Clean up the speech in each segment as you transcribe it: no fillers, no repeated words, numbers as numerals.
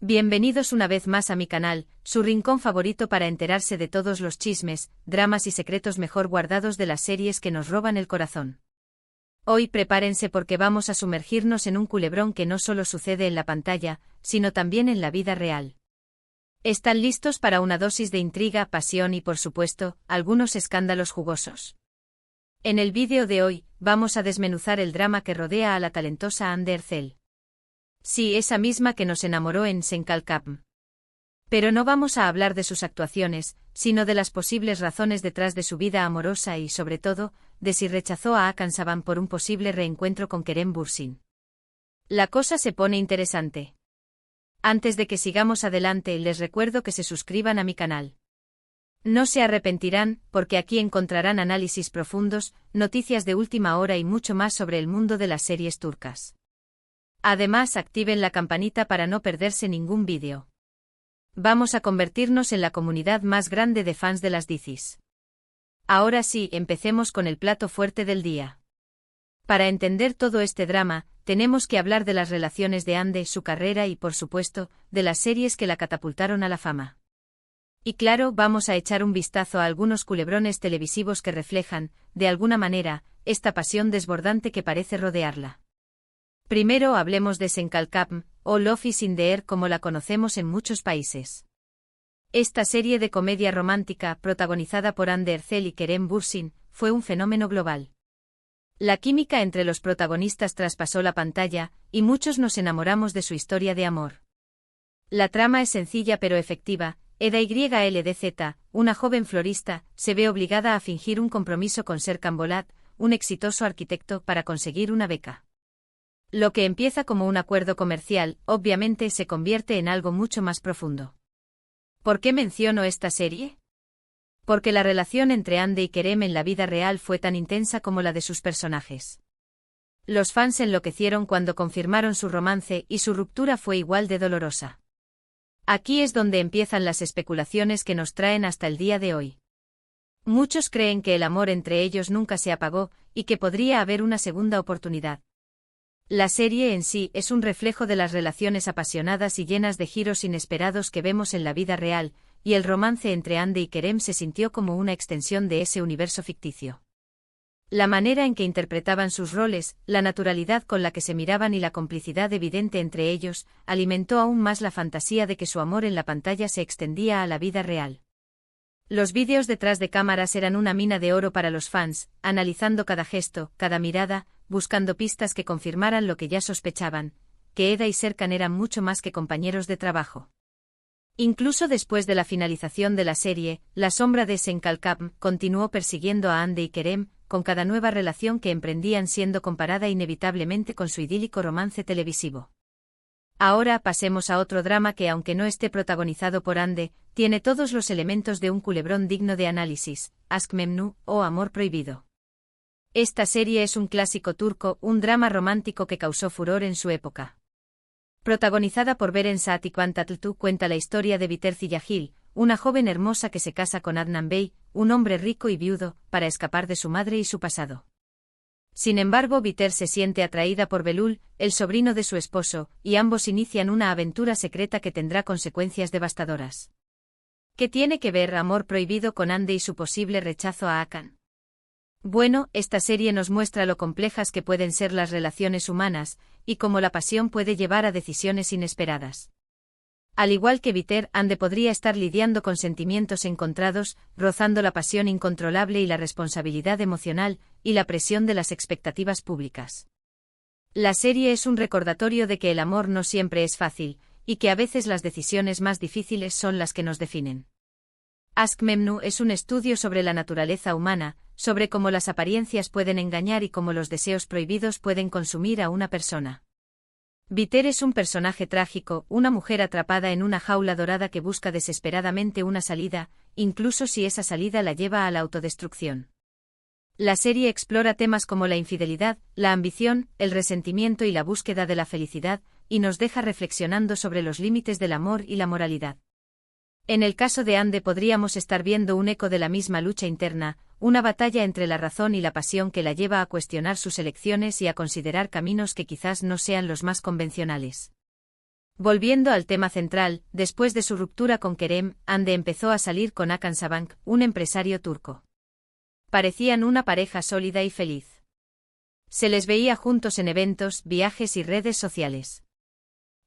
Bienvenidos una vez más a mi canal, su rincón favorito para enterarse de todos los chismes, dramas y secretos mejor guardados de las series que nos roban el corazón. Hoy prepárense porque vamos a sumergirnos en un culebrón que no solo sucede en la pantalla, sino también en la vida real. ¿Están listos para una dosis de intriga, pasión y, por supuesto, algunos escándalos jugosos? En el vídeo de hoy, vamos a desmenuzar el drama que rodea a la talentosa Anne Ercel. Sí, esa misma que nos enamoró en Senkalkapm. Pero no vamos a hablar de sus actuaciones, sino de las posibles razones detrás de su vida amorosa y, sobre todo, de si rechazó a Hakan Saban por un posible reencuentro con Kerem Bürsin. La cosa se pone interesante. Antes de que sigamos adelante, les recuerdo que se suscriban a mi canal. No se arrepentirán, porque aquí encontrarán análisis profundos, noticias de última hora y mucho más sobre el mundo de las series turcas. Además, activen la campanita para no perderse ningún vídeo. Vamos a convertirnos en la comunidad más grande de fans de las dizies. Ahora sí, empecemos con el plato fuerte del día. Para entender todo este drama, tenemos que hablar de las relaciones de Anne, su carrera y, por supuesto, de las series que la catapultaron a la fama. Y claro, vamos a echar un vistazo a algunos culebrones televisivos que reflejan, de alguna manera, esta pasión desbordante que parece rodearla. Primero hablemos de Senkalkapm, o Love is in the Air como la conocemos en muchos países. Esta serie de comedia romántica, protagonizada por Anne Ercel y Kerem Bürsin, fue un fenómeno global. La química entre los protagonistas traspasó la pantalla, y muchos nos enamoramos de su historia de amor. La trama es sencilla pero efectiva. Eda YLDZ, una joven florista, se ve obligada a fingir un compromiso con Serkan Bolat, un exitoso arquitecto, para conseguir una beca. Lo que empieza como un acuerdo comercial, obviamente se convierte en algo mucho más profundo. ¿Por qué menciono esta serie? Porque la relación entre Anne y Kerem en la vida real fue tan intensa como la de sus personajes. Los fans enloquecieron cuando confirmaron su romance y su ruptura fue igual de dolorosa. Aquí es donde empiezan las especulaciones que nos traen hasta el día de hoy. Muchos creen que el amor entre ellos nunca se apagó y que podría haber una segunda oportunidad. La serie en sí es un reflejo de las relaciones apasionadas y llenas de giros inesperados que vemos en la vida real, y el romance entre Anne y Kerem se sintió como una extensión de ese universo ficticio. La manera en que interpretaban sus roles, la naturalidad con la que se miraban y la complicidad evidente entre ellos, alimentó aún más la fantasía de que su amor en la pantalla se extendía a la vida real. Los vídeos detrás de cámaras eran una mina de oro para los fans, analizando cada gesto, cada mirada, buscando pistas que confirmaran lo que ya sospechaban, que Eda y Serkan eran mucho más que compañeros de trabajo. Incluso después de la finalización de la serie, la sombra de Senkalkapm continuó persiguiendo a Anne y Kerem, con cada nueva relación que emprendían siendo comparada inevitablemente con su idílico romance televisivo. Ahora pasemos a otro drama que, aunque no esté protagonizado por Anne, tiene todos los elementos de un culebrón digno de análisis: Aşk Memnu, o Amor Prohibido. Esta serie es un clásico turco, un drama romántico que causó furor en su época. Protagonizada por Beren Saat y Kıvanç Tatlıtuğ, cuenta la historia de Biter Ziyagil, una joven hermosa que se casa con Adnan Bey, un hombre rico y viudo, para escapar de su madre y su pasado. Sin embargo, Biter se siente atraída por Belul, el sobrino de su esposo, y ambos inician una aventura secreta que tendrá consecuencias devastadoras. ¿Qué tiene que ver Amor Prohibido con Anne y su posible rechazo a Hakan? Bueno, esta serie nos muestra lo complejas que pueden ser las relaciones humanas, y cómo la pasión puede llevar a decisiones inesperadas. Al igual que Biter, Anne podría estar lidiando con sentimientos encontrados, rozando la pasión incontrolable y la responsabilidad emocional, y la presión de las expectativas públicas. La serie es un recordatorio de que el amor no siempre es fácil, y que a veces las decisiones más difíciles son las que nos definen. Aşk Memnu es un estudio sobre la naturaleza humana, sobre cómo las apariencias pueden engañar y cómo los deseos prohibidos pueden consumir a una persona. Biter es un personaje trágico, una mujer atrapada en una jaula dorada que busca desesperadamente una salida, incluso si esa salida la lleva a la autodestrucción. La serie explora temas como la infidelidad, la ambición, el resentimiento y la búsqueda de la felicidad, y nos deja reflexionando sobre los límites del amor y la moralidad. En el caso de Anne podríamos estar viendo un eco de la misma lucha interna, una batalla entre la razón y la pasión que la lleva a cuestionar sus elecciones y a considerar caminos que quizás no sean los más convencionales. Volviendo al tema central, después de su ruptura con Kerem, Hande empezó a salir con Hakan Sabank, un empresario turco. Parecían una pareja sólida y feliz. Se les veía juntos en eventos, viajes y redes sociales.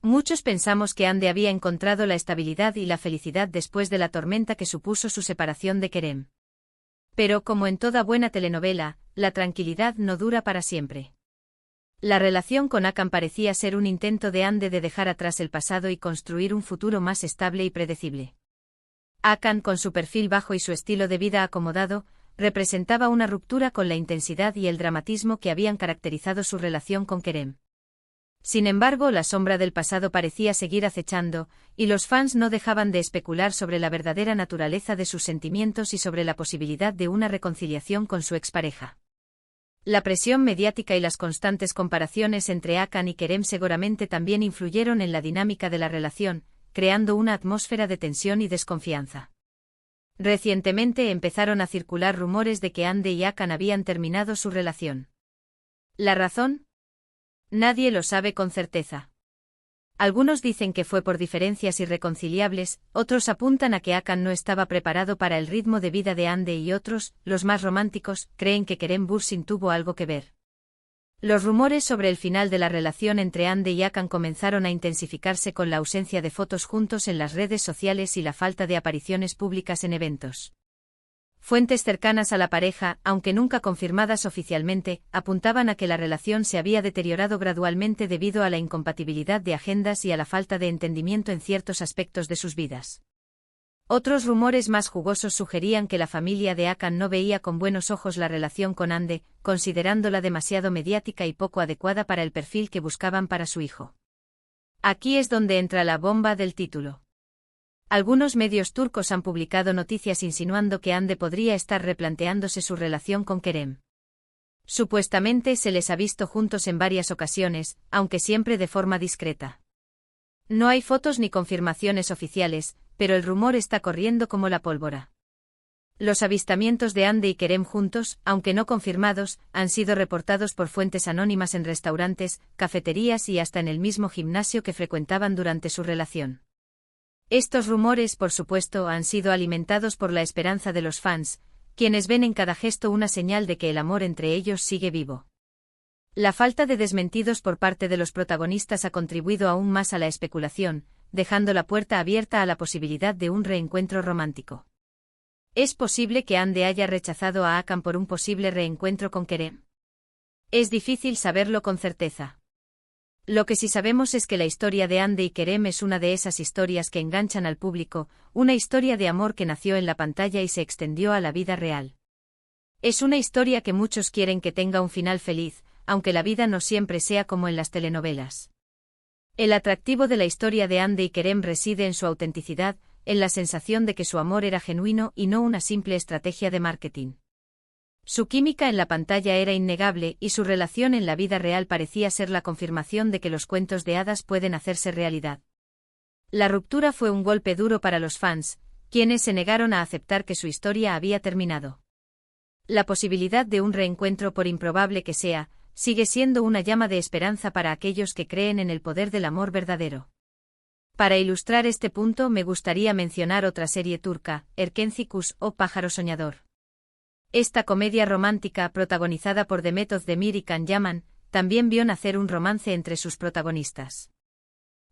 Muchos pensamos que Hande había encontrado la estabilidad y la felicidad después de la tormenta que supuso su separación de Kerem. Pero como en toda buena telenovela, la tranquilidad no dura para siempre. La relación con Hakan parecía ser un intento de Hande de dejar atrás el pasado y construir un futuro más estable y predecible. Hakan, con su perfil bajo y su estilo de vida acomodado, representaba una ruptura con la intensidad y el dramatismo que habían caracterizado su relación con Kerem. Sin embargo, la sombra del pasado parecía seguir acechando, y los fans no dejaban de especular sobre la verdadera naturaleza de sus sentimientos y sobre la posibilidad de una reconciliación con su expareja. La presión mediática y las constantes comparaciones entre Hakan y Kerem seguramente también influyeron en la dinámica de la relación, creando una atmósfera de tensión y desconfianza. Recientemente empezaron a circular rumores de que Hande y Hakan habían terminado su relación. ¿La razón? Nadie lo sabe con certeza. Algunos dicen que fue por diferencias irreconciliables, otros apuntan a que Hakan no estaba preparado para el ritmo de vida de Hande y otros, los más románticos, creen que Kerem Bürsin tuvo algo que ver. Los rumores sobre el final de la relación entre Hande y Hakan comenzaron a intensificarse con la ausencia de fotos juntos en las redes sociales y la falta de apariciones públicas en eventos. Fuentes cercanas a la pareja, aunque nunca confirmadas oficialmente, apuntaban a que la relación se había deteriorado gradualmente debido a la incompatibilidad de agendas y a la falta de entendimiento en ciertos aspectos de sus vidas. Otros rumores más jugosos sugerían que la familia de Hakan no veía con buenos ojos la relación con Hande, considerándola demasiado mediática y poco adecuada para el perfil que buscaban para su hijo. Aquí es donde entra la bomba del título. Algunos medios turcos han publicado noticias insinuando que Hande podría estar replanteándose su relación con Kerem. Supuestamente se les ha visto juntos en varias ocasiones, aunque siempre de forma discreta. No hay fotos ni confirmaciones oficiales, pero el rumor está corriendo como la pólvora. Los avistamientos de Hande y Kerem juntos, aunque no confirmados, han sido reportados por fuentes anónimas en restaurantes, cafeterías y hasta en el mismo gimnasio que frecuentaban durante su relación. Estos rumores, por supuesto, han sido alimentados por la esperanza de los fans, quienes ven en cada gesto una señal de que el amor entre ellos sigue vivo. La falta de desmentidos por parte de los protagonistas ha contribuido aún más a la especulación, dejando la puerta abierta a la posibilidad de un reencuentro romántico. ¿Es posible que Hande haya rechazado a Hakan por un posible reencuentro con Kerem? Es difícil saberlo con certeza. Lo que sí sabemos es que la historia de Hande y Kerem es una de esas historias que enganchan al público, una historia de amor que nació en la pantalla y se extendió a la vida real. Es una historia que muchos quieren que tenga un final feliz, aunque la vida no siempre sea como en las telenovelas. El atractivo de la historia de Hande y Kerem reside en su autenticidad, en la sensación de que su amor era genuino y no una simple estrategia de marketing. Su química en la pantalla era innegable y su relación en la vida real parecía ser la confirmación de que los cuentos de hadas pueden hacerse realidad. La ruptura fue un golpe duro para los fans, quienes se negaron a aceptar que su historia había terminado. La posibilidad de un reencuentro, por improbable que sea, sigue siendo una llama de esperanza para aquellos que creen en el poder del amor verdadero. Para ilustrar este punto me gustaría mencionar otra serie turca, Erkenci o Pájaro Soñador. Esta comedia romántica, protagonizada por Demet Özdemir y Can Yaman, también vio nacer un romance entre sus protagonistas.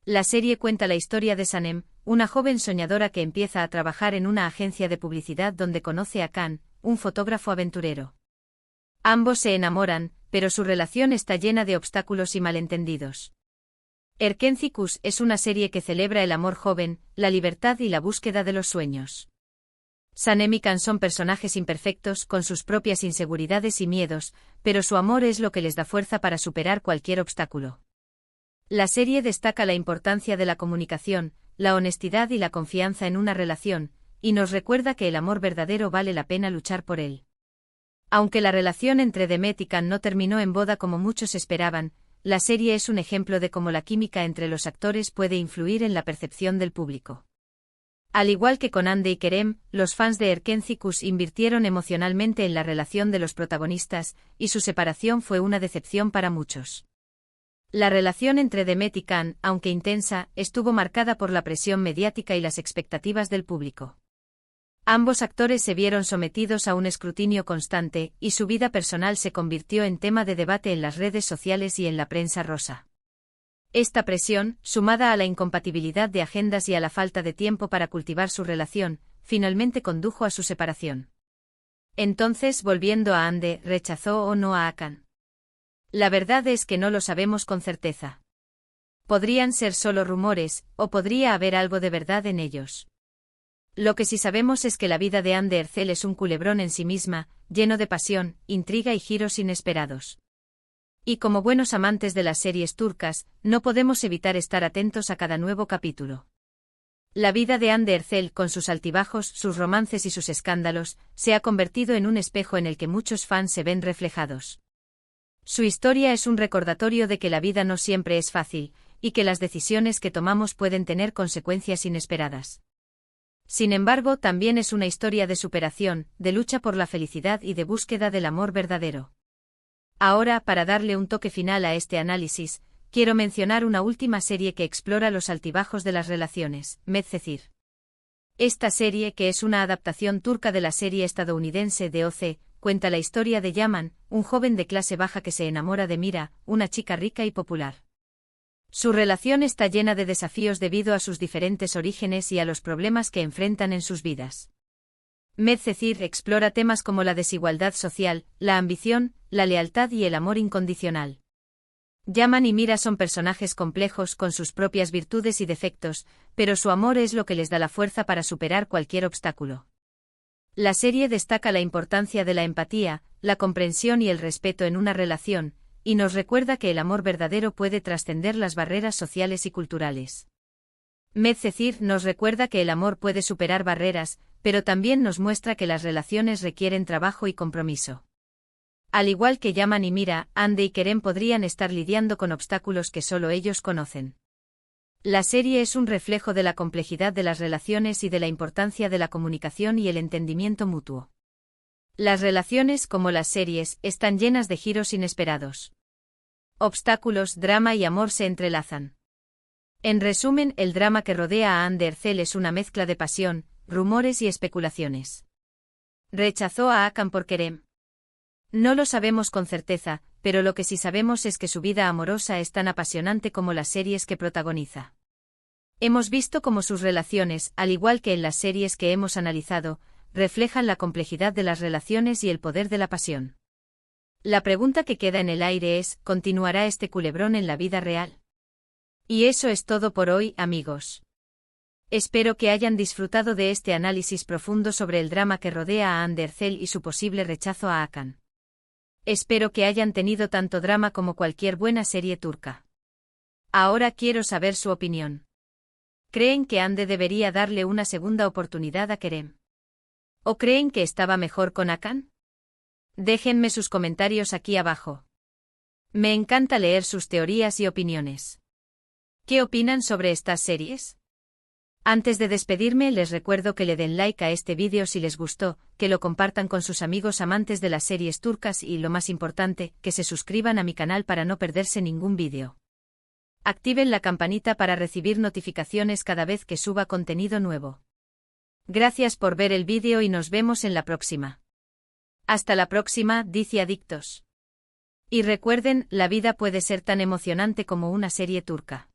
La serie cuenta la historia de Sanem, una joven soñadora que empieza a trabajar en una agencia de publicidad donde conoce a Can, un fotógrafo aventurero. Ambos se enamoran, pero su relación está llena de obstáculos y malentendidos. Erkenci es una serie que celebra el amor joven, la libertad y la búsqueda de los sueños. Sanem y Can son personajes imperfectos con sus propias inseguridades y miedos, pero su amor es lo que les da fuerza para superar cualquier obstáculo. La serie destaca la importancia de la comunicación, la honestidad y la confianza en una relación, y nos recuerda que el amor verdadero vale la pena luchar por él. Aunque la relación entre Demet y Can no terminó en boda como muchos esperaban, la serie es un ejemplo de cómo la química entre los actores puede influir en la percepción del público. Al igual que con Hande y Kerem, los fans de Erkenci invirtieron emocionalmente en la relación de los protagonistas, y su separación fue una decepción para muchos. La relación entre Demet y Kaan, aunque intensa, estuvo marcada por la presión mediática y las expectativas del público. Ambos actores se vieron sometidos a un escrutinio constante, y su vida personal se convirtió en tema de debate en las redes sociales y en la prensa rosa. Esta presión, sumada a la incompatibilidad de agendas y a la falta de tiempo para cultivar su relación, finalmente condujo a su separación. Entonces, volviendo a Ande, ¿rechazó o no a Kaan? La verdad es que no lo sabemos con certeza. Podrían ser solo rumores, o podría haber algo de verdad en ellos. Lo que sí sabemos es que la vida de Hande Erçel es un culebrón en sí misma, lleno de pasión, intriga y giros inesperados. Y como buenos amantes de las series turcas, no podemos evitar estar atentos a cada nuevo capítulo. La vida de Hande Erçel, con sus altibajos, sus romances y sus escándalos, se ha convertido en un espejo en el que muchos fans se ven reflejados. Su historia es un recordatorio de que la vida no siempre es fácil, y que las decisiones que tomamos pueden tener consecuencias inesperadas. Sin embargo, también es una historia de superación, de lucha por la felicidad y de búsqueda del amor verdadero. Ahora, para darle un toque final a este análisis, quiero mencionar una última serie que explora los altibajos de las relaciones, Medcezir. Esta serie, que es una adaptación turca de la serie estadounidense de OC, cuenta la historia de Yaman, un joven de clase baja que se enamora de Mira, una chica rica y popular. Su relación está llena de desafíos debido a sus diferentes orígenes y a los problemas que enfrentan en sus vidas. Medcezir explora temas como la desigualdad social, la ambición, la lealtad y el amor incondicional. Yaman y Mira son personajes complejos con sus propias virtudes y defectos, pero su amor es lo que les da la fuerza para superar cualquier obstáculo. La serie destaca la importancia de la empatía, la comprensión y el respeto en una relación, y nos recuerda que el amor verdadero puede trascender las barreras sociales y culturales. Medcezir nos recuerda que el amor puede superar barreras, pero también nos muestra que las relaciones requieren trabajo y compromiso. Al igual que Yaman y Mira, Hande y Kerem podrían estar lidiando con obstáculos que solo ellos conocen. La serie es un reflejo de la complejidad de las relaciones y de la importancia de la comunicación y el entendimiento mutuo. Las relaciones, como las series, están llenas de giros inesperados. Obstáculos, drama y amor se entrelazan. En resumen, el drama que rodea a Hande Erçel es una mezcla de pasión, rumores y especulaciones. ¿Rechazó a Hakan por Kerem? No lo sabemos con certeza, pero lo que sí sabemos es que su vida amorosa es tan apasionante como las series que protagoniza. Hemos visto cómo sus relaciones, al igual que en las series que hemos analizado, reflejan la complejidad de las relaciones y el poder de la pasión. La pregunta que queda en el aire es, ¿continuará este culebrón en la vida real? Y eso es todo por hoy, amigos. Espero que hayan disfrutado de este análisis profundo sobre el drama que rodea a Hande Erçel y su posible rechazo a Hakan. Espero que hayan tenido tanto drama como cualquier buena serie turca. Ahora quiero saber su opinión. ¿Creen que Hande debería darle una segunda oportunidad a Kerem? ¿O creen que estaba mejor con Hakan? Déjenme sus comentarios aquí abajo. Me encanta leer sus teorías y opiniones. ¿Qué opinan sobre estas series? Antes de despedirme, les recuerdo que le den like a este vídeo si les gustó, que lo compartan con sus amigos amantes de las series turcas y, lo más importante, que se suscriban a mi canal para no perderse ningún vídeo. Activen la campanita para recibir notificaciones cada vez que suba contenido nuevo. Gracias por ver el vídeo y nos vemos en la próxima. Hasta la próxima, dice Adictos. Y recuerden, la vida puede ser tan emocionante como una serie turca.